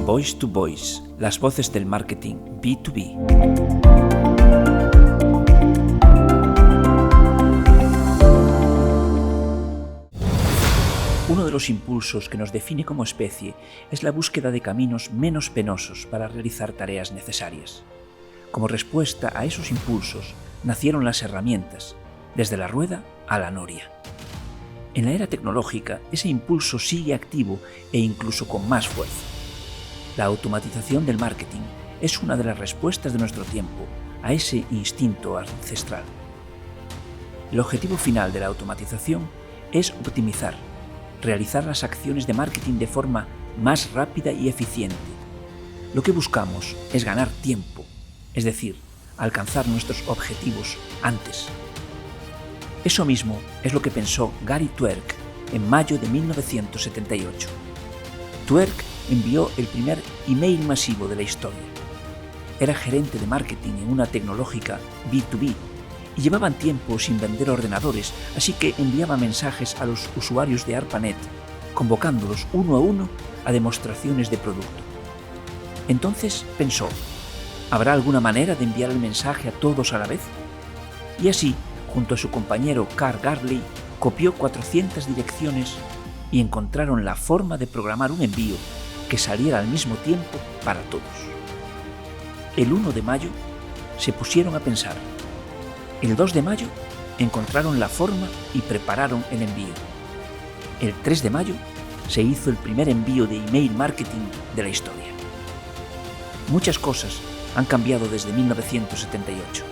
Voice to Voice, las voces del marketing B2B. Uno de los impulsos que nos define como especie es la búsqueda de caminos menos penosos para realizar tareas necesarias. Como respuesta a esos impulsos nacieron las herramientas, desde la rueda a la noria. En la era tecnológica, ese impulso sigue activo e incluso con más fuerza. La automatización del marketing es una de las respuestas de nuestro tiempo a ese instinto ancestral. El objetivo final de la automatización es optimizar, realizar las acciones de marketing de forma más rápida y eficiente. Lo que buscamos es ganar tiempo, es decir, alcanzar nuestros objetivos antes. Eso mismo es lo que pensó Gary Twerk en mayo de 1978. Twerk envió el primer email masivo de la historia. Era gerente de marketing en una tecnológica B2B y llevaban tiempo sin vender ordenadores, así que enviaba mensajes a los usuarios de ARPANET, convocándolos uno a uno a demostraciones de producto. Entonces pensó, ¿habrá alguna manera de enviar el mensaje a todos a la vez? Y así, junto a su compañero Carl Gartley, copió 400 direcciones y encontraron la forma de programar un envío que saliera al mismo tiempo para todos. El 1 de mayo se pusieron a pensar. El 2 de mayo encontraron la forma y prepararon el envío. El 3 de mayo se hizo el primer envío de email marketing de la historia. Muchas cosas han cambiado desde 1978.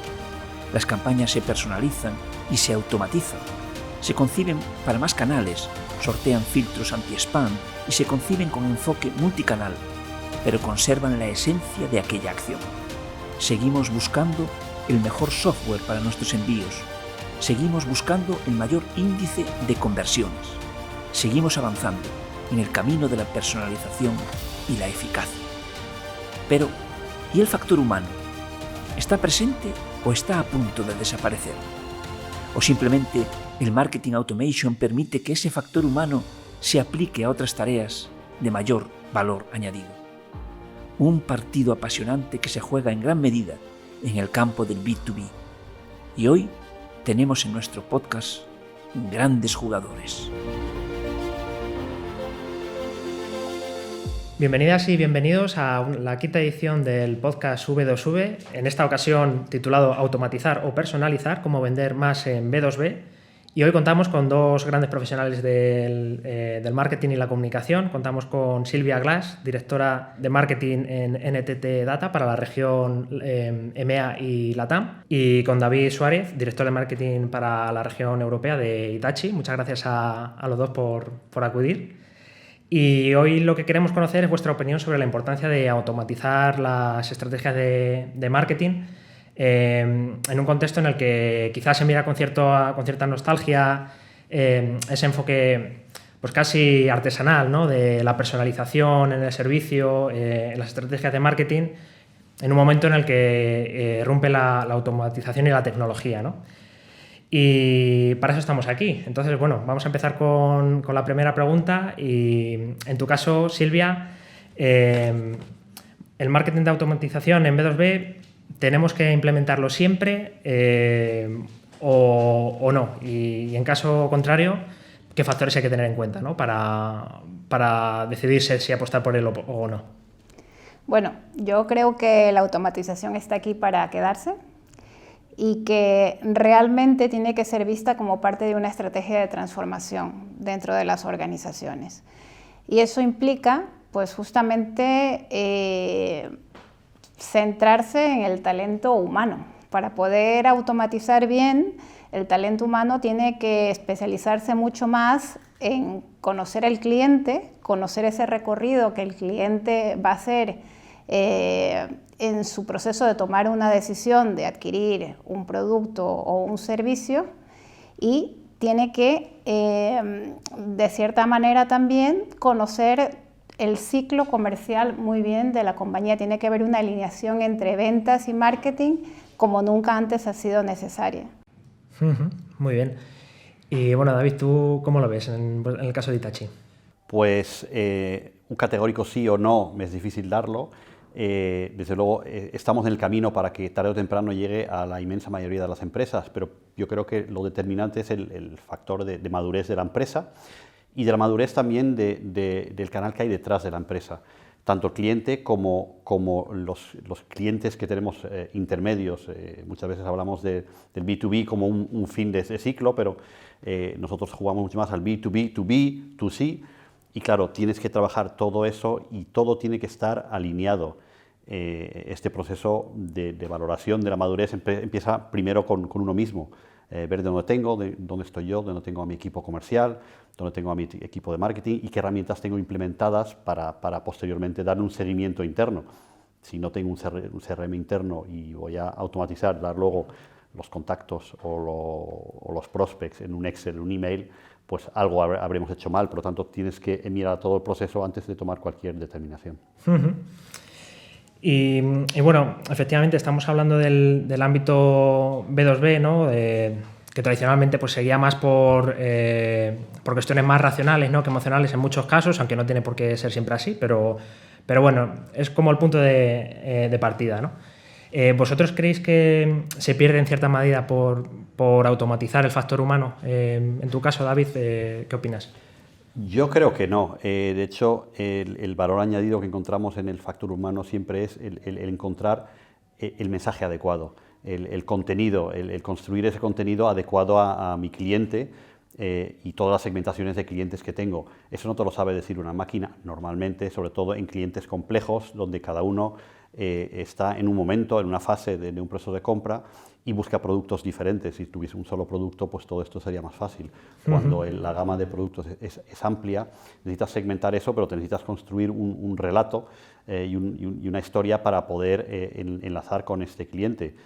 Las campañas se personalizan y se automatizan. Se conciben para más canales, sortean filtros anti-spam y se conciben con enfoque multicanal, pero conservan la esencia de aquella acción. Seguimos buscando el mejor software para nuestros envíos. Seguimos buscando el mayor índice de conversiones. Seguimos avanzando en el camino de la personalización y la eficacia. Pero, ¿y el factor humano? ¿Está presente o está a punto de desaparecer? ¿O simplemente el marketing automation permite que ese factor humano se aplique a otras tareas de mayor valor añadido? Un partido apasionante que se juega en gran medida en el campo del B2B. Y hoy tenemos en nuestro podcast grandes jugadores. Bienvenidas y bienvenidos a la quinta edición del podcast V2V, en esta ocasión titulado Automatizar o Personalizar, cómo vender más en B2B. Y hoy contamos con dos grandes profesionales del marketing y la comunicación. Contamos con Silvia Glass, directora de marketing en NTT Data para la región EMEA y LATAM, y con David Suárez, director de marketing para la región europea de Hitachi. Muchas gracias a los dos por acudir. Y hoy lo que queremos conocer es vuestra opinión sobre la importancia de automatizar las estrategias de marketing en un contexto en el que quizás se mira con cierta nostalgia ese enfoque pues casi artesanal, ¿no?, de la personalización en el servicio, en las estrategias de marketing, en un momento en el que rompe la automatización y la tecnología, ¿no? Y para eso estamos aquí. Entonces, bueno, vamos a empezar con la primera pregunta. Y en tu caso, Silvia, el marketing de automatización en B2B, ¿tenemos que implementarlo siempre o no? Y en caso contrario, ¿qué factores hay que tener en cuenta, ¿no?, para decidirse si apostar por él o no? Bueno, yo creo que la automatización está aquí para quedarse y que realmente tiene que ser vista como parte de una estrategia de transformación dentro de las organizaciones. Y eso implica, pues justamente, centrarse en el talento humano. Para poder automatizar bien, el talento humano tiene que especializarse mucho más en conocer al cliente, conocer ese recorrido que el cliente va a hacer en su proceso de tomar una decisión de adquirir un producto o un servicio, y tiene que, de cierta manera también, conocer el ciclo comercial muy bien de la compañía. Tiene que haber una alineación entre ventas y marketing como nunca antes ha sido necesaria. Muy bien. Y bueno, David, ¿tú cómo lo ves en el caso de Hitachi? Pues un categórico sí o no me es difícil darlo. Desde luego estamos en el camino para que tarde o temprano llegue a la inmensa mayoría de las empresas, pero yo creo que lo determinante es el factor de madurez de la empresa y de la madurez también del canal que hay detrás de la empresa. Tanto el cliente como los clientes que tenemos intermedios. Muchas veces hablamos del B2B como un fin de ciclo, pero nosotros jugamos mucho más al B2B, to B, to C. Y claro, tienes que trabajar todo eso y todo tiene que estar alineado. Este proceso de valoración de la madurez empieza primero con uno mismo. Ver de dónde estoy yo, dónde tengo a mi equipo comercial, dónde tengo a mi equipo de marketing y qué herramientas tengo implementadas para posteriormente darle un seguimiento interno. Si no tengo un CRM interno y voy a automatizar, dar luego los contactos o los prospects en un Excel, en un email, pues algo habremos hecho mal. Por lo tanto, tienes que mirar todo el proceso antes de tomar cualquier determinación. Uh-huh. Y bueno, efectivamente estamos hablando del ámbito B2B, ¿no? Que tradicionalmente pues seguía más por cuestiones más racionales, ¿no? Que emocionales en muchos casos, aunque no tiene por qué ser siempre así, pero bueno, es como el punto de partida, ¿no? ¿Vosotros creéis que se pierde en cierta medida por automatizar el factor humano? En tu caso, David, ¿qué opinas? Yo creo que no. De hecho, el valor añadido que encontramos en el factor humano siempre es el encontrar el mensaje adecuado, el contenido, el construir ese contenido adecuado a mi cliente y todas las segmentaciones de clientes que tengo. Eso no te lo sabe decir una máquina normalmente, sobre todo en clientes complejos, donde cada uno está en un momento, en una fase de un proceso de compra y busca productos diferentes. Si tuviese un solo producto, pues todo esto sería más fácil. Cuando la gama de productos es amplia, necesitas segmentar eso, pero te necesitas construir un relato y una historia para poder enlazar con este cliente.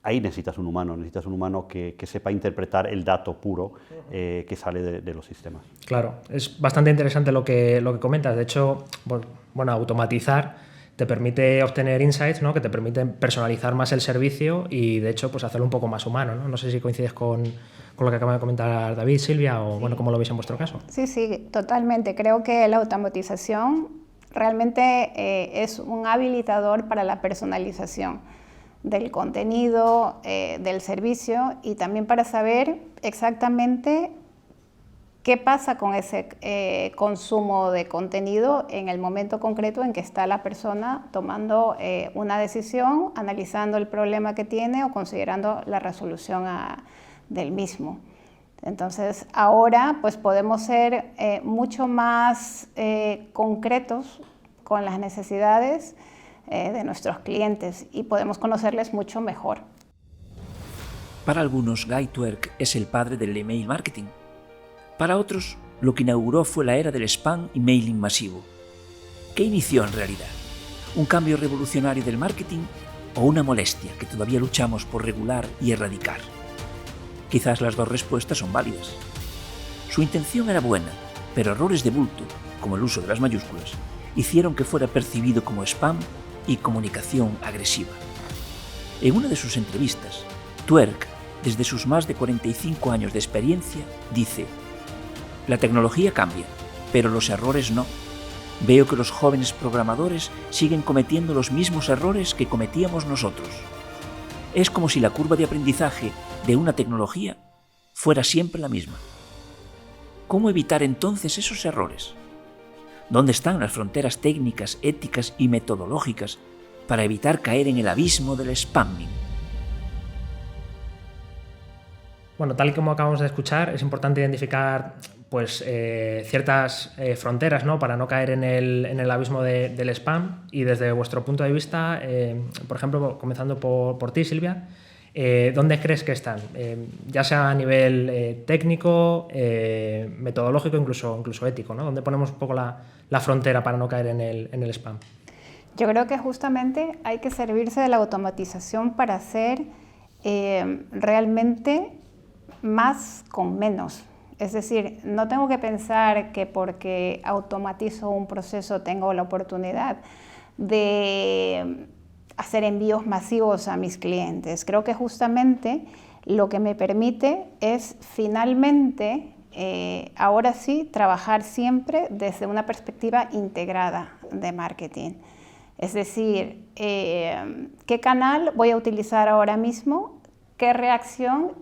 Ahí necesitas un humano que sepa interpretar el dato puro que sale de los sistemas. Claro, es bastante interesante lo que comentas. De hecho, bueno, automatizar te permite obtener insights, ¿no? Que te permiten personalizar más el servicio y, de hecho, pues hacerlo un poco más humano, ¿no? No sé si coincides con lo que acaba de comentar David, Silvia, o bueno, cómo lo veis en vuestro caso. Sí, totalmente. Creo que la automatización realmente es un habilitador para la personalización del contenido, del servicio y también para saber exactamente qué pasa con ese consumo de contenido en el momento concreto en que está la persona tomando una decisión, analizando el problema que tiene o considerando la resolución del mismo. Entonces, ahora pues podemos ser mucho más concretos con las necesidades de nuestros clientes y podemos conocerles mucho mejor. Para algunos, Guy Twerk es el padre del email marketing. Para otros, lo que inauguró fue la era del spam y mailing masivo. ¿Qué inició en realidad? ¿Un cambio revolucionario del marketing o una molestia que todavía luchamos por regular y erradicar? Quizás las dos respuestas son válidas. Su intención era buena, pero errores de bulto, como el uso de las mayúsculas, hicieron que fuera percibido como spam y comunicación agresiva. En una de sus entrevistas, Twerk, desde sus más de 45 años de experiencia, dice: «La tecnología cambia, pero los errores no. Veo que los jóvenes programadores siguen cometiendo los mismos errores que cometíamos nosotros. Es como si la curva de aprendizaje de una tecnología fuera siempre la misma. ¿Cómo evitar entonces esos errores? ¿Dónde están las fronteras técnicas, éticas y metodológicas para evitar caer en el abismo del spamming?» Bueno, tal y como acabamos de escuchar, es importante identificar pues, ciertas fronteras, ¿no? Para no caer en el abismo del spam. Y desde vuestro punto de vista, por ejemplo, comenzando por ti, Silvia, ¿dónde crees que están? Ya sea a nivel técnico, metodológico, incluso ético, ¿no? ¿Dónde ponemos un poco la frontera para no caer en el spam? Yo creo que justamente hay que servirse de la automatización para hacer realmente más con menos. Es decir, no tengo que pensar que porque automatizo un proceso tengo la oportunidad de hacer envíos masivos a mis clientes. Creo que justamente lo que me permite es finalmente ahora sí, trabajar siempre desde una perspectiva integrada de marketing. Es decir, ¿qué canal voy a utilizar ahora mismo? ¿Qué reacción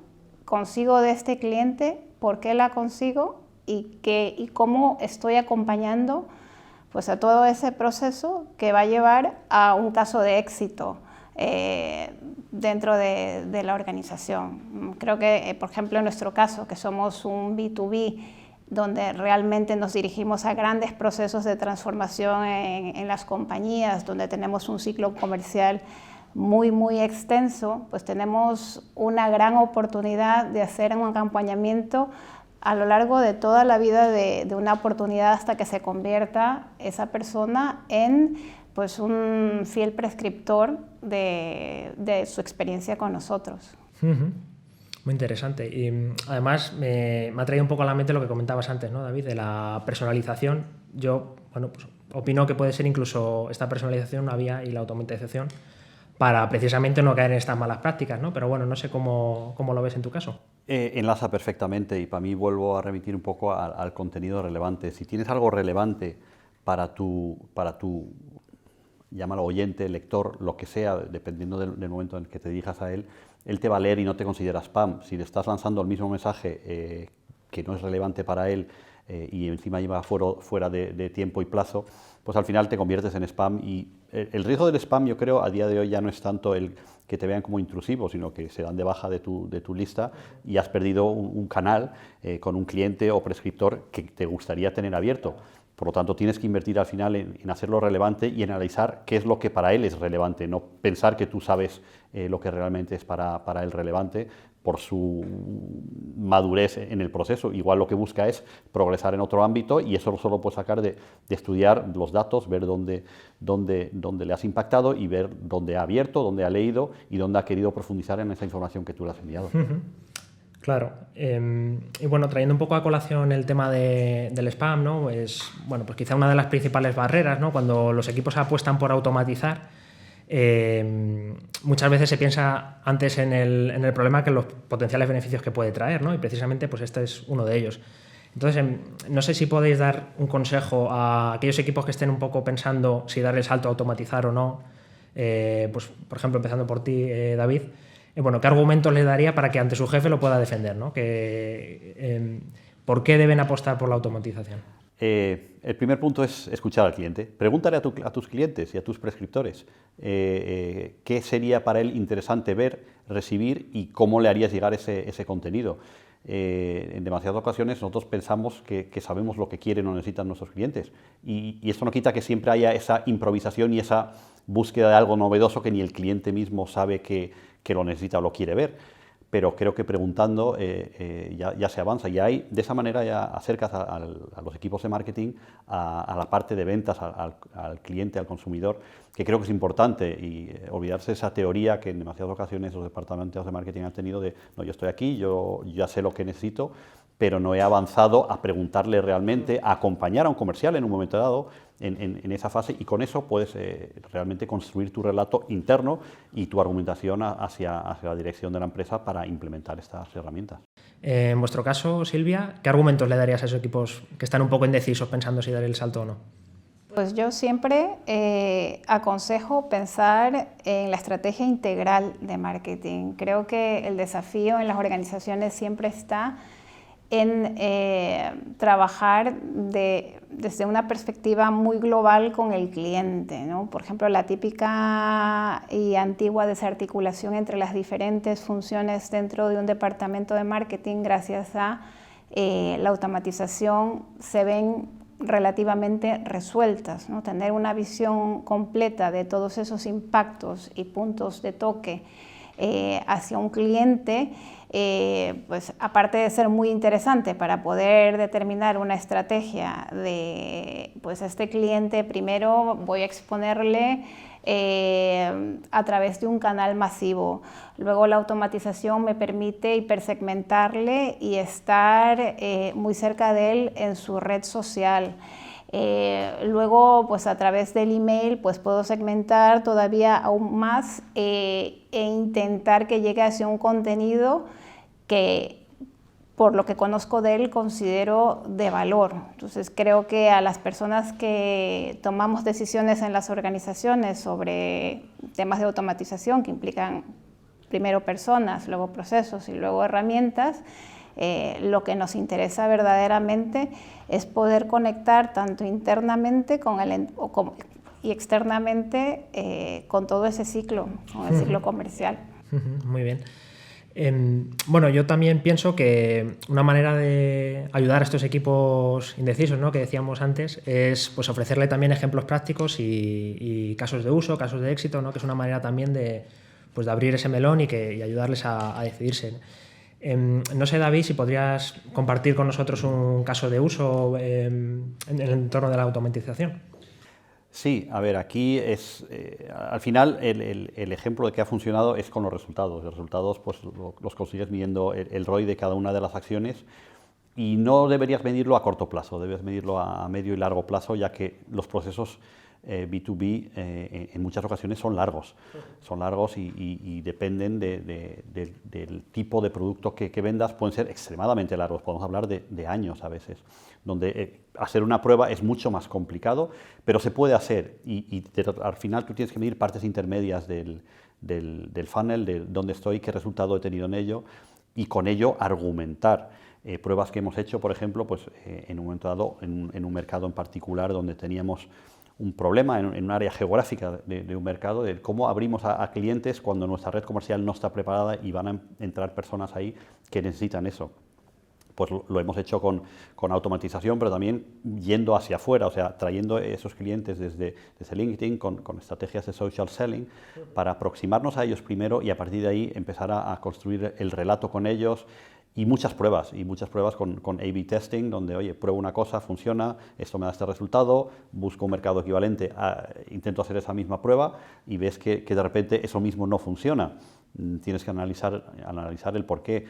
consigo de este cliente? ¿Por qué la consigo? Y cómo estoy acompañando pues, a todo ese proceso que va a llevar a un caso de éxito dentro de la organización. Creo que, por ejemplo, en nuestro caso, que somos un B2B, donde realmente nos dirigimos a grandes procesos de transformación en las compañías, donde tenemos un ciclo comercial muy extenso, pues tenemos una gran oportunidad de hacer un acompañamiento a lo largo de toda la vida de una oportunidad hasta que se convierta esa persona en pues, un fiel prescriptor de su experiencia con nosotros. Muy interesante. Y además me ha traído un poco a la mente lo que comentabas antes, ¿no, David? De la personalización. Yo, bueno, pues, opino que puede ser incluso esta personalización una vía y la automatización para precisamente no caer en estas malas prácticas, ¿no? Pero bueno, no sé cómo lo ves en tu caso. Enlaza perfectamente y para mí vuelvo a remitir un poco al contenido relevante. Si tienes algo relevante para tu llámalo oyente, lector, lo que sea, dependiendo del momento en que te dirijas a él, él te va a leer y no te considera spam. Si le estás lanzando el mismo mensaje que no es relevante para él y encima lleva fuera de tiempo y plazo, pues al final te conviertes en spam. Y el riesgo del spam, yo creo, a día de hoy ya no es tanto el que te vean como intrusivo, sino que se dan de baja de tu lista y has perdido un canal con un cliente o prescriptor que te gustaría tener abierto. Por lo tanto, tienes que invertir al final en hacerlo relevante y en analizar qué es lo que para él es relevante, no pensar que tú sabes lo que realmente es para él relevante por su madurez en el proceso. Igual lo que busca es progresar en otro ámbito y eso solo puedes sacar de estudiar los datos, ver dónde le has impactado y ver dónde ha abierto, dónde ha leído y dónde ha querido profundizar en esa información que tú le has enviado. Claro. Y bueno, trayendo un poco a colación el tema del spam, ¿no? Pues quizá una de las principales barreras, ¿no? Cuando los equipos apuestan por automatizar, muchas veces se piensa antes en el problema que en los potenciales beneficios que puede traer, ¿no? Y precisamente pues este es uno de ellos. Entonces, no sé si podéis dar un consejo a aquellos equipos que estén un poco pensando si dar el salto a automatizar o no, pues por ejemplo, empezando por ti, David. ¿Qué argumentos le daría para que ante su jefe lo pueda defender, ¿no? ¿Por qué deben apostar por la automatización? El primer punto es escuchar al cliente. Pregúntale a tus clientes y a tus prescriptores qué sería para él interesante ver, recibir y cómo le harías llegar ese contenido. En demasiadas ocasiones nosotros pensamos que sabemos lo que quieren o necesitan nuestros clientes y esto no quita que siempre haya esa improvisación y esa búsqueda de algo novedoso que ni el cliente mismo sabe que lo necesita o lo quiere ver, pero creo que preguntando ya se avanza y de esa manera ya acercas a los equipos de marketing a la parte de ventas, al cliente, al consumidor, que creo que es importante y olvidarse de esa teoría que en demasiadas ocasiones los departamentos de marketing han tenido de no, yo estoy aquí, yo ya sé lo que necesito, pero no he avanzado a preguntarle realmente, a acompañar a un comercial en un momento dado en esa fase y con eso puedes realmente construir tu relato interno y tu argumentación hacia la dirección de la empresa para implementar estas herramientas. En vuestro caso, Silvia, ¿qué argumentos le darías a esos equipos que están un poco indecisos pensando si dar el salto o no? Pues yo siempre aconsejo pensar en la estrategia integral de marketing. Creo que el desafío en las organizaciones siempre está en trabajar desde una perspectiva muy global con el cliente, ¿no? Por ejemplo, la típica y antigua desarticulación entre las diferentes funciones dentro de un departamento de marketing, gracias a la automatización, se ven relativamente resueltas, ¿no? Tener una visión completa de todos esos impactos y puntos de toque hacia un cliente, pues aparte de ser muy interesante para poder determinar una estrategia de, pues a este cliente primero voy a exponerle a través de un canal masivo. Luego la automatización me permite hipersegmentarle y estar muy cerca de él en su red social. Luego, pues a través del email, pues puedo segmentar todavía aún más e intentar que llegue hacia un contenido que por lo que conozco de él, considero de valor. Entonces creo que a las personas que tomamos decisiones en las organizaciones sobre temas de automatización que implican primero personas, luego procesos y luego herramientas, lo que nos interesa verdaderamente es poder conectar tanto internamente y externamente con todo ese ciclo, con el ciclo comercial. Muy bien. Bueno, yo también pienso que una manera de ayudar a estos equipos indecisos, ¿no?, que decíamos antes, es pues ofrecerle también ejemplos prácticos y casos de uso, casos de éxito, ¿no?, que es una manera también de abrir ese melón y ayudarles a decidirse. No sé, David, si podrías compartir con nosotros un caso de uso en el entorno de la automatización. Sí, a ver, aquí al final el ejemplo de que ha funcionado es con los resultados. Los resultados pues los consigues midiendo el ROI de cada una de las acciones y no deberías medirlo a corto plazo, debes medirlo a medio y largo plazo, ya que los procesos B2B en muchas ocasiones son largos y dependen del tipo de producto que vendas, pueden ser extremadamente largos, podemos hablar de años a veces, donde hacer una prueba es mucho más complicado, pero se puede hacer y al final tú tienes que medir partes intermedias del funnel, de dónde estoy, qué resultado he tenido en ello y con ello argumentar. Pruebas que hemos hecho, por ejemplo, pues, en un momento dado, en un mercado en particular donde teníamos un problema en un área geográfica de un mercado, de cómo abrimos a clientes cuando nuestra red comercial no está preparada y van a entrar personas ahí que necesitan eso. Pues lo hemos hecho con automatización, pero también yendo hacia afuera, o sea, trayendo esos clientes desde LinkedIn con estrategias de social selling para aproximarnos a ellos primero y a partir de ahí empezar a construir el relato con ellos. Y muchas pruebas con A/B testing, donde, oye, pruebo una cosa, funciona, esto me da este resultado, busco un mercado equivalente, intento hacer esa misma prueba y ves que de repente eso mismo no funciona. Tienes que analizar el por qué.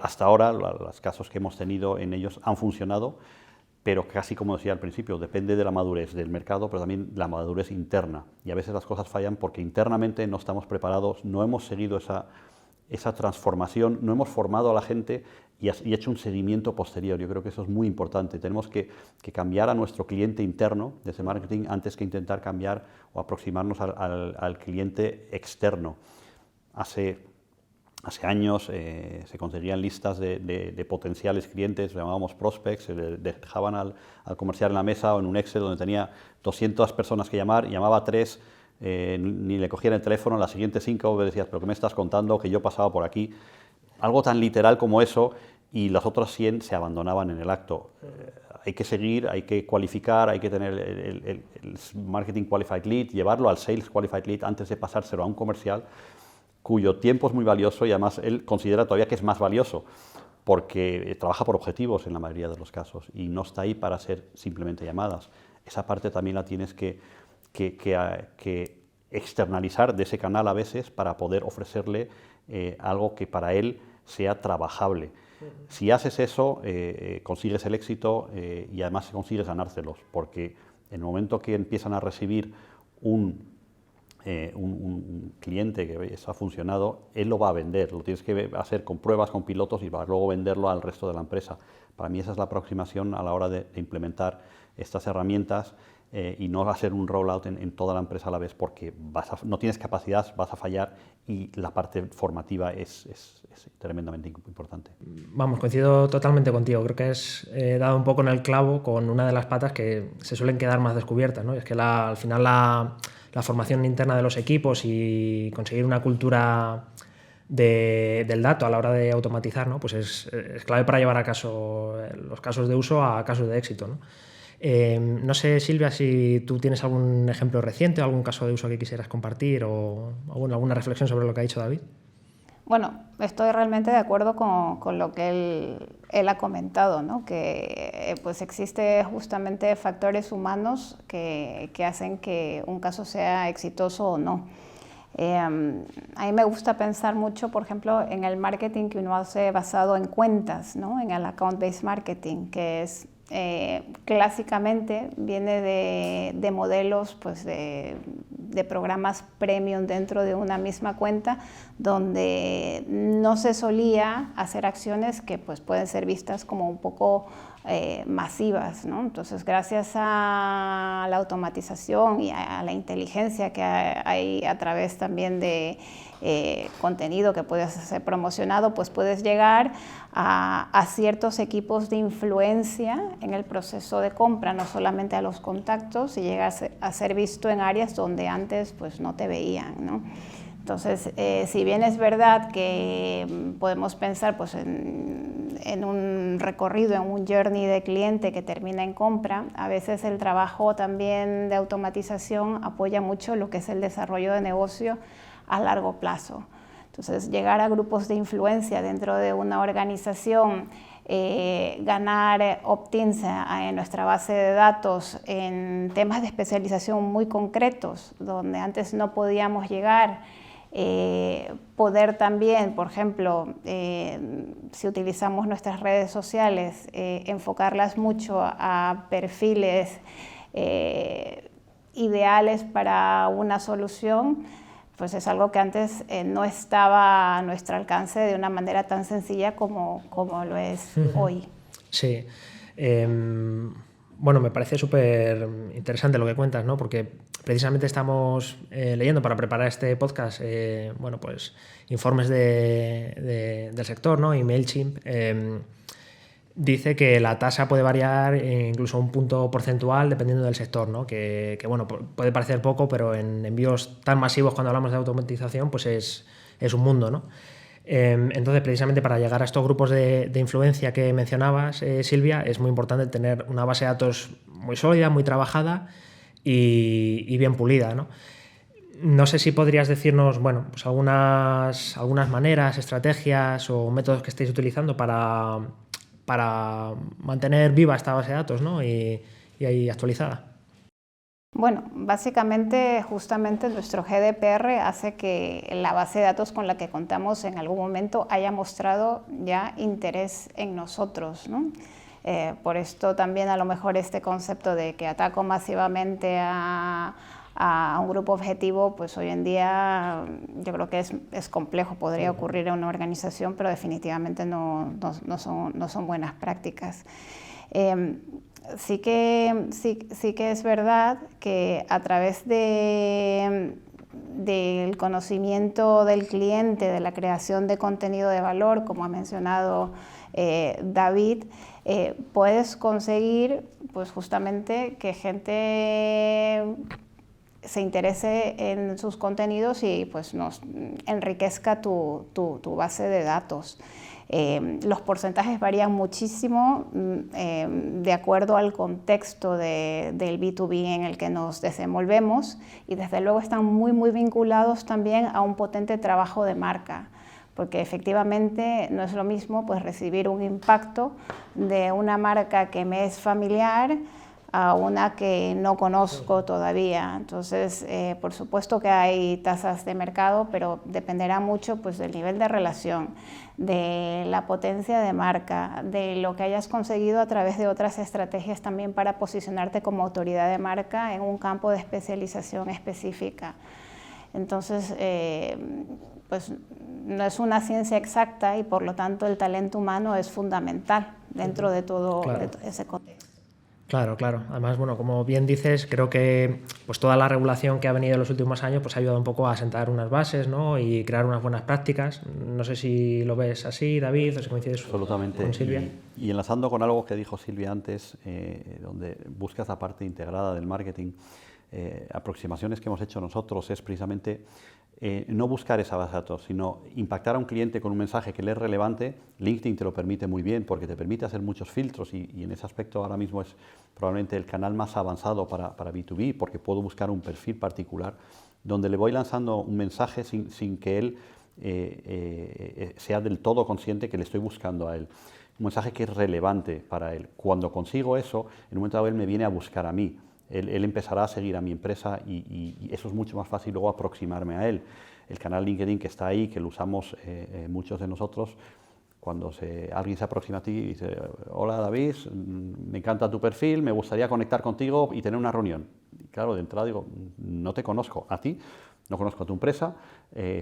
Hasta ahora, los casos que hemos tenido en ellos han funcionado, pero casi como decía al principio, depende de la madurez del mercado, pero también la madurez interna. Y a veces las cosas fallan porque internamente no estamos preparados, no hemos seguido esa transformación, no hemos formado a la gente y hecho un seguimiento posterior. Yo creo que eso es muy importante. Tenemos que cambiar a nuestro cliente interno desde marketing antes que intentar cambiar o aproximarnos al cliente externo. Hace años se conseguían listas de potenciales clientes, lo llamábamos prospects, se le dejaban al comercial en la mesa o en un Excel donde tenía 200 personas que llamar, llamaba a 3, ni le cogían el teléfono, las siguientes 5 me decías, pero ¿qué me estás contando? Que yo pasaba por aquí. Algo tan literal como eso, y las otras 100 se abandonaban en el acto. Hay que seguir, hay que cualificar, hay que tener el Marketing Qualified Lead, llevarlo al Sales Qualified Lead antes de pasárselo a un comercial, cuyo tiempo es muy valioso y además él considera todavía que es más valioso, porque trabaja por objetivos en la mayoría de los casos y no está ahí para hacer simplemente llamadas. Esa parte también la tienes que externalizar de ese canal a veces para poder ofrecerle algo que para él sea trabajable. Si haces eso, consigues el éxito y además consigues ganárselos, porque en el momento que empiezan a recibir un cliente que eso ha funcionado, él lo va a vender, lo tienes que hacer con pruebas, con pilotos y va luego venderlo al resto de la empresa. Para mí esa es la aproximación a la hora de implementar estas herramientas y no hacer un rollout en toda la empresa a la vez porque no tienes capacidad, vas a fallar y la parte formativa es tremendamente importante. Vamos, coincido totalmente contigo. Creo que has dado un poco en el clavo con una de las patas que se suelen quedar más descubiertas, ¿no? Es que al final la formación interna de los equipos y conseguir una cultura del dato a la hora de automatizar, ¿no? Pues es clave para llevar a caso los casos de uso a casos de éxito, ¿no? No sé, Silvia, si tú tienes algún ejemplo reciente, algún caso de uso que quisieras compartir o alguna reflexión sobre lo que ha dicho David. Bueno, estoy realmente de acuerdo con lo que él ha comentado, ¿no? Que pues existe justamente factores humanos que hacen que un caso sea exitoso o no. A mí me gusta pensar mucho, por ejemplo, en el marketing que uno hace basado en cuentas, ¿no? En el account-based marketing, que es clásicamente viene de modelos pues de de programas premium dentro de una misma cuenta, donde no se solía hacer acciones que pues pueden ser vistas como un poco masivas, ¿no? Entonces, gracias a la automatización y a la inteligencia que hay a través también de contenido que puedes ser promocionado, pues puedes llegar a ciertos equipos de influencia en el proceso de compra, no solamente a los contactos, y llega a ser visto en áreas donde antes pues no te veían, ¿no? Entonces, si bien es verdad que podemos pensar pues, en un recorrido, en un journey de cliente que termina en compra, a veces el trabajo también de automatización apoya mucho lo que es el desarrollo de negocio a largo plazo. Entonces, llegar a grupos de influencia dentro de una organización, ganar opt-ins en nuestra base de datos en temas de especialización muy concretos, donde antes no podíamos llegar, poder también, por ejemplo, si utilizamos nuestras redes sociales, enfocarlas mucho a perfiles ideales para una solución, pues es algo que antes no estaba a nuestro alcance de una manera tan sencilla como lo es hoy. Sí. Bueno, me parece súper interesante lo que cuentas, ¿no? Porque precisamente estamos leyendo para preparar este podcast, bueno, pues informes del sector, ¿no? Y MailChimp dice que la tasa puede variar incluso un punto porcentual dependiendo del sector, ¿no? Que bueno, puede parecer poco, pero en envíos tan masivos, cuando hablamos de automatización, pues es un mundo, ¿no? Entonces, precisamente para llegar a estos grupos de influencia que mencionabas, Silvia, es muy importante tener una base de datos muy sólida, muy trabajada y bien pulida, ¿no? No sé si podrías decirnos, bueno, pues algunas maneras, estrategias o métodos que estéis utilizando para mantener viva esta base de datos, ¿no? y ahí actualizada. Bueno, básicamente, justamente nuestro GDPR hace que la base de datos con la que contamos en algún momento haya mostrado ya interés en nosotros, ¿no? Por esto también a lo mejor este concepto de que ataco masivamente a un grupo objetivo, pues hoy en día yo creo que es complejo, podría ocurrir en una organización, pero definitivamente no son buenas prácticas. Sí que es verdad que a través del conocimiento del cliente, de la creación de contenido de valor, como ha mencionado David, puedes conseguir pues justamente que gente se interese en sus contenidos y pues nos enriquezca tu base de datos. Los porcentajes varían muchísimo de acuerdo al contexto del B2B en el que nos desenvolvemos, y desde luego están muy vinculados también a un potente trabajo de marca, porque efectivamente no es lo mismo pues recibir un impacto de una marca que me es familiar a una que no conozco todavía. Entonces, por supuesto que hay tasas de mercado, pero dependerá mucho pues, del nivel de relación, de la potencia de marca, de lo que hayas conseguido a través de otras estrategias también para posicionarte como autoridad de marca en un campo de especialización específica. Entonces, pues no es una ciencia exacta y por lo tanto el talento humano es fundamental dentro de todo ese contexto. Claro. Además, bueno, como bien dices, creo que pues toda la regulación que ha venido en los últimos años pues ha ayudado un poco a sentar unas bases, ¿no? Y crear unas buenas prácticas. No sé si lo ves así, David, o si coincides absolutamente con Silvia. Y enlazando con algo que dijo Silvia antes, donde buscas la parte integrada del marketing, aproximaciones que hemos hecho nosotros es precisamente no buscar esa base de datos, sino impactar a un cliente con un mensaje que le es relevante. LinkedIn te lo permite muy bien porque te permite hacer muchos filtros y en ese aspecto ahora mismo es probablemente el canal más avanzado para B2B, porque puedo buscar un perfil particular donde le voy lanzando un mensaje sin que él sea del todo consciente que le estoy buscando a él. Un mensaje que es relevante para él. Cuando consigo eso, en un momento dado él me viene a buscar a mí. Él empezará a seguir a mi empresa y eso es mucho más fácil luego aproximarme a él. El canal LinkedIn que está ahí, que lo usamos muchos de nosotros, cuando alguien se aproxima a ti y dice: hola David, me encanta tu perfil, me gustaría conectar contigo y tener una reunión. claro, de entrada digo, no te conozco a ti, no conozco a tu empresa,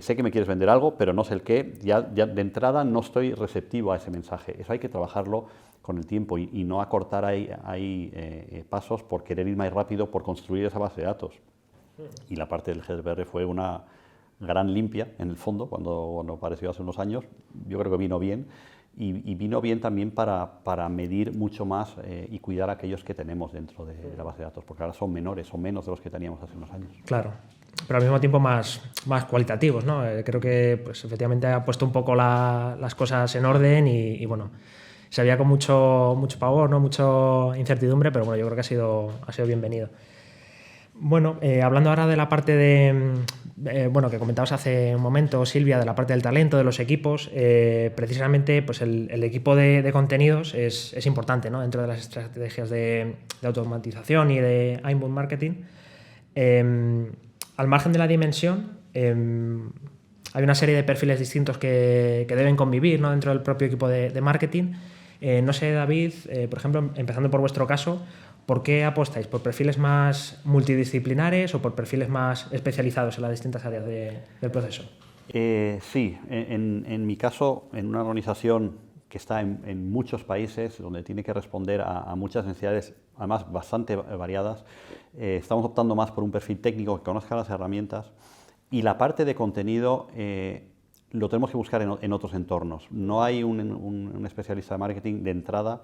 sé que me quieres vender algo, pero no sé el qué, ya de entrada no estoy receptivo a ese mensaje. Eso hay que trabajarlo con el tiempo y no acortar ahí pasos por querer ir más rápido, por construir esa base de datos. Y la parte del GDPR fue una gran limpia, en el fondo, cuando apareció hace unos años. Yo creo que vino bien. Y vino bien también para medir mucho más y cuidar a aquellos que tenemos dentro de la base de datos, porque ahora son menores, son menos de los que teníamos hace unos años. Claro, pero al mismo tiempo más cualitativos, ¿no? Creo que pues, efectivamente ha puesto un poco las cosas en orden y bueno, se había con mucho pavor, ¿no? Mucha incertidumbre, pero bueno, yo creo que ha sido bienvenido. Bueno, hablando ahora de la parte que comentabas hace un momento, Silvia, de la parte del talento, de los equipos, precisamente pues el equipo de contenidos es importante, ¿no? Dentro de las estrategias de automatización y de inbound marketing. Al margen de la dimensión, hay una serie de perfiles distintos que deben convivir, ¿no? Dentro del propio equipo de marketing. No sé, David, por ejemplo, empezando por vuestro caso, ¿por qué apostáis? ¿Por perfiles más multidisciplinares o por perfiles más especializados en las distintas áreas del proceso? Sí, en mi caso, en una organización que está en muchos países, donde tiene que responder a muchas necesidades, además bastante variadas, estamos optando más por un perfil técnico que conozca las herramientas, y la parte de contenido lo tenemos que buscar en otros entornos. No hay un especialista de marketing de entrada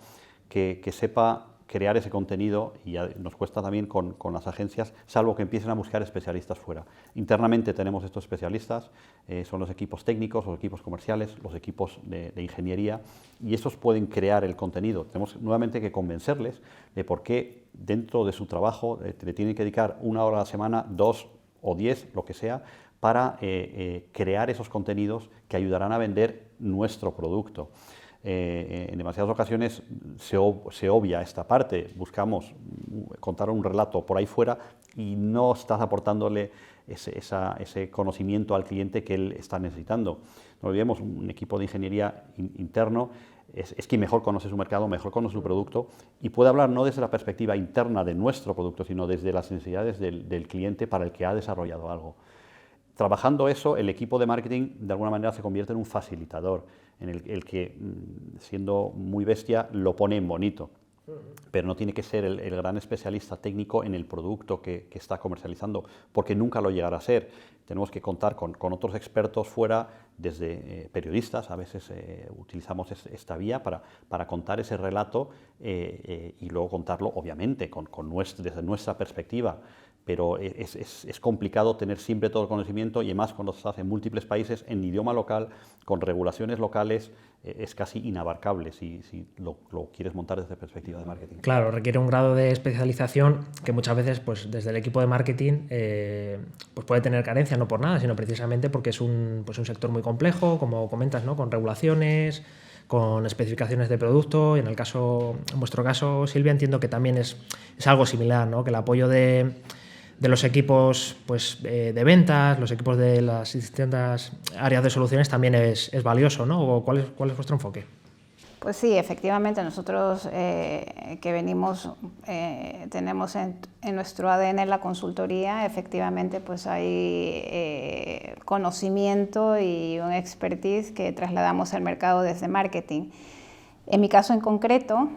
que sepa crear ese contenido, y ya nos cuesta también con las agencias, salvo que empiecen a buscar especialistas fuera. Internamente tenemos estos especialistas, son los equipos técnicos, los equipos comerciales, los equipos de ingeniería, y esos pueden crear el contenido. Tenemos nuevamente que convencerles de por qué dentro de su trabajo le tienen que dedicar 1 hora a la semana, 2 o 10, lo que sea, para crear esos contenidos que ayudarán a vender nuestro producto. En demasiadas ocasiones se obvia esta parte, buscamos contar un relato por ahí fuera y no estás aportándole ese conocimiento al cliente que él está necesitando. No olvidemos, un equipo de ingeniería interno es quien mejor conoce su mercado, mejor conoce su producto y puede hablar no desde la perspectiva interna de nuestro producto, sino desde las necesidades del cliente para el que ha desarrollado algo. Trabajando eso, el equipo de marketing de alguna manera se convierte en un facilitador, en el que, siendo muy bestia, lo pone en bonito. Pero no tiene que ser el gran especialista técnico en el producto que está comercializando, porque nunca lo llegará a ser. Tenemos que contar con otros expertos fuera, desde periodistas, a veces utilizamos esta vía para contar ese relato y luego contarlo, obviamente, desde nuestra perspectiva. Pero es complicado tener siempre todo el conocimiento, y además cuando estás en múltiples países, en idioma local, con regulaciones locales, es casi inabarcable si lo quieres montar desde perspectiva de marketing. Claro, requiere un grado de especialización que muchas veces pues, desde el equipo de marketing pues puede tener carencia, no por nada, sino precisamente porque es un sector muy complejo, como comentas, ¿no? Con regulaciones, con especificaciones de producto, y en vuestro caso, Silvia, entiendo que también es algo similar, ¿no? Que el apoyo de los equipos pues, de ventas, los equipos de las distintas áreas de soluciones también es valioso, ¿no? ¿Cuál es vuestro enfoque? Pues sí, efectivamente, nosotros que venimos, tenemos en nuestro ADN la consultoría, efectivamente pues hay conocimiento y un expertise que trasladamos al mercado desde marketing. En mi caso en concreto,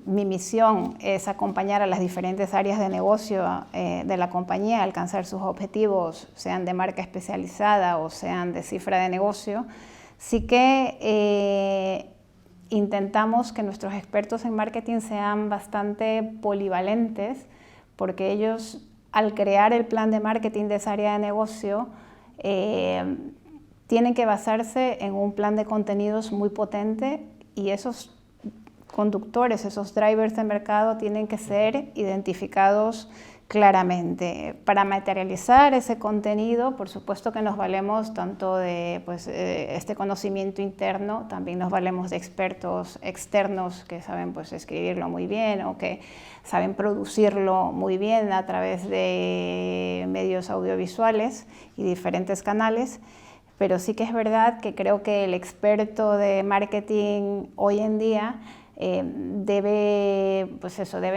mi misión es acompañar a las diferentes áreas de negocio de la compañía a alcanzar sus objetivos, sean de marca especializada o sean de cifra de negocio. Sí que intentamos que nuestros expertos en marketing sean bastante polivalentes, porque ellos, al crear el plan de marketing de esa área de negocio, tienen que basarse en un plan de contenidos muy potente, y esos conductores, esos drivers de mercado tienen que ser identificados claramente. Para materializar ese contenido, por supuesto que nos valemos tanto de este conocimiento interno, también nos valemos de expertos externos que saben escribirlo muy bien o que saben producirlo muy bien a través de medios audiovisuales y diferentes canales. Pero sí que es verdad que creo que el experto de marketing hoy en día debe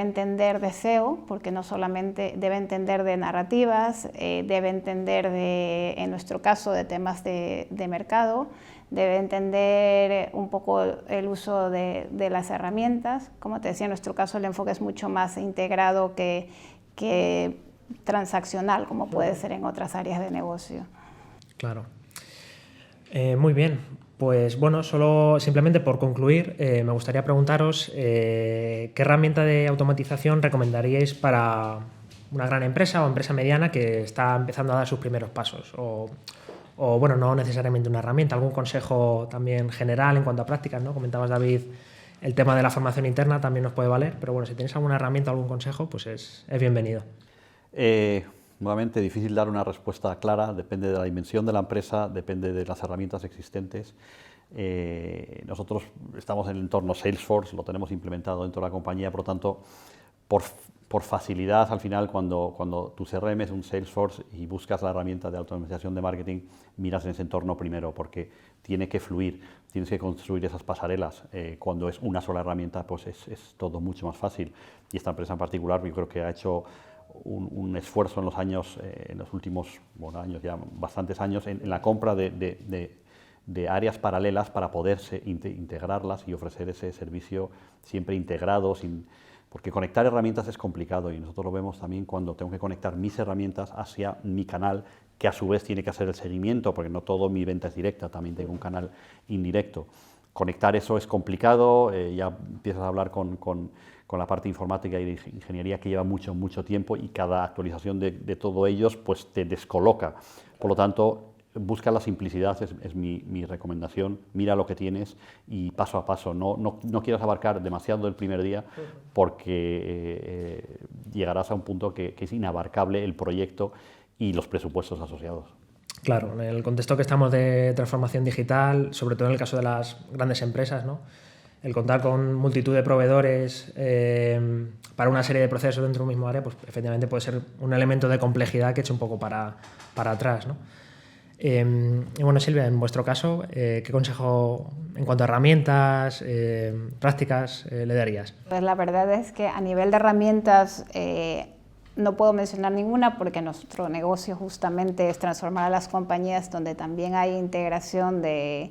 entender de SEO, porque no solamente debe entender de narrativas, debe entender en nuestro caso, de temas de mercado, debe entender un poco el uso de las herramientas. Como te decía, en nuestro caso el enfoque es mucho más integrado que transaccional, como puede ser en otras áreas de negocio. Claro. Muy bien. Pues bueno, solo simplemente por concluir, me gustaría preguntaros qué herramienta de automatización recomendaríais para una gran empresa o empresa mediana que está empezando a dar sus primeros pasos. O bueno, no necesariamente una herramienta, algún consejo también general en cuanto a prácticas, ¿no? Comentabas, David, el tema de la formación interna también nos puede valer, pero bueno, si tenéis alguna herramienta o algún consejo, pues es bienvenido. Nuevamente, difícil dar una respuesta clara, depende de la dimensión de la empresa, depende de las herramientas existentes. Nosotros estamos en el entorno Salesforce, lo tenemos implementado dentro de la compañía, por lo tanto, por facilidad, al final, cuando tu CRM es un Salesforce y buscas la herramienta de automatización de marketing, miras en ese entorno primero, porque tiene que fluir, tienes que construir esas pasarelas. Cuando es una sola herramienta, pues es todo mucho más fácil. Y esta empresa en particular, yo creo que ha hecho un esfuerzo en los últimos años, ya bastantes años, en la compra de áreas paralelas para poderse integrarlas y ofrecer ese servicio siempre integrado, porque conectar herramientas es complicado y nosotros lo vemos también cuando tengo que conectar mis herramientas hacia mi canal, que a su vez tiene que hacer el seguimiento, porque no todo mi venta es directa, también tengo un canal indirecto. Conectar eso es complicado, ya empiezas a hablar con la parte informática y de ingeniería que lleva mucho tiempo y cada actualización de todo ellos pues te descoloca. Por lo tanto, busca la simplicidad, es mi recomendación, mira lo que tienes y paso a paso, no quieras abarcar demasiado el primer día porque llegarás a un punto que es inabarcable el proyecto y los presupuestos asociados. Claro, en el contexto que estamos de transformación digital, sobre todo en el caso de las grandes empresas, ¿no? El contar con multitud de proveedores para una serie de procesos dentro de un mismo área, pues efectivamente puede ser un elemento de complejidad que eche un poco para atrás, ¿no? Y bueno, Silvia, en vuestro caso, ¿qué consejo en cuanto a herramientas, prácticas le darías? Pues la verdad es que a nivel de herramientas no puedo mencionar ninguna porque nuestro negocio justamente es transformar a las compañías donde también hay integración de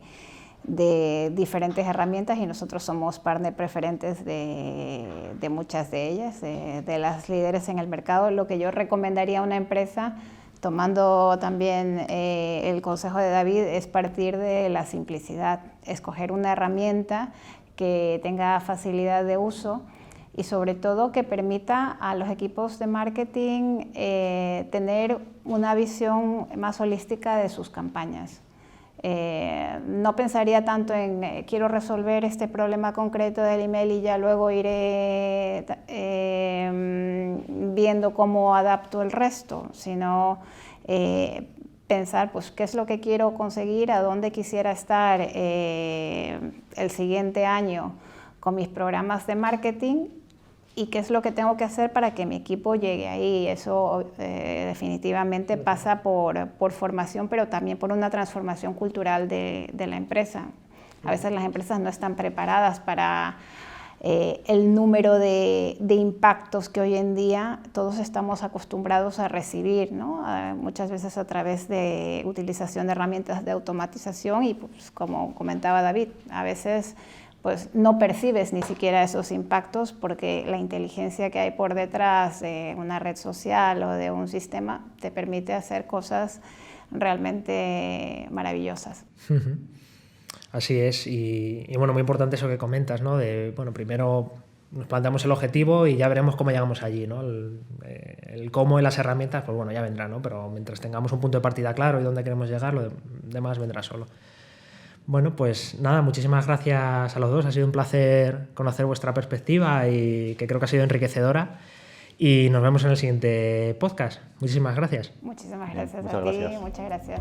diferentes herramientas y nosotros somos partner preferentes de muchas de ellas, de las líderes en el mercado. Lo que yo recomendaría a una empresa, tomando también el consejo de David, es partir de la simplicidad, escoger una herramienta que tenga facilidad de uso y sobre todo que permita a los equipos de marketing tener una visión más holística de sus campañas. No pensaría tanto en quiero resolver este problema concreto del email y ya luego iré viendo cómo adapto el resto, sino pensar pues qué es lo que quiero conseguir, a dónde quisiera estar el siguiente año con mis programas de marketing y qué es lo que tengo que hacer para que mi equipo llegue ahí. Eso definitivamente pasa por formación, pero también por una transformación cultural de la empresa. A veces las empresas no están preparadas para el número de impactos que hoy en día todos estamos acostumbrados a recibir, ¿no? Muchas veces a través de utilización de herramientas de automatización y pues, como comentaba David, a veces pues no percibes ni siquiera esos impactos porque la inteligencia que hay por detrás de una red social o de un sistema te permite hacer cosas realmente maravillosas. Así es, y bueno, muy importante eso que comentas, ¿no? De, bueno, primero nos planteamos el objetivo y ya veremos cómo llegamos allí, ¿no? El cómo y las herramientas, pues bueno, ya vendrá, ¿no? Pero mientras tengamos un punto de partida claro y dónde queremos llegar, lo demás vendrá solo. Bueno, pues nada, muchísimas gracias a los dos. Ha sido un placer conocer vuestra perspectiva y que creo que ha sido enriquecedora. Y nos vemos en el siguiente podcast. Muchísimas gracias. Muchísimas gracias Muchas a ti, gracias. muchas gracias.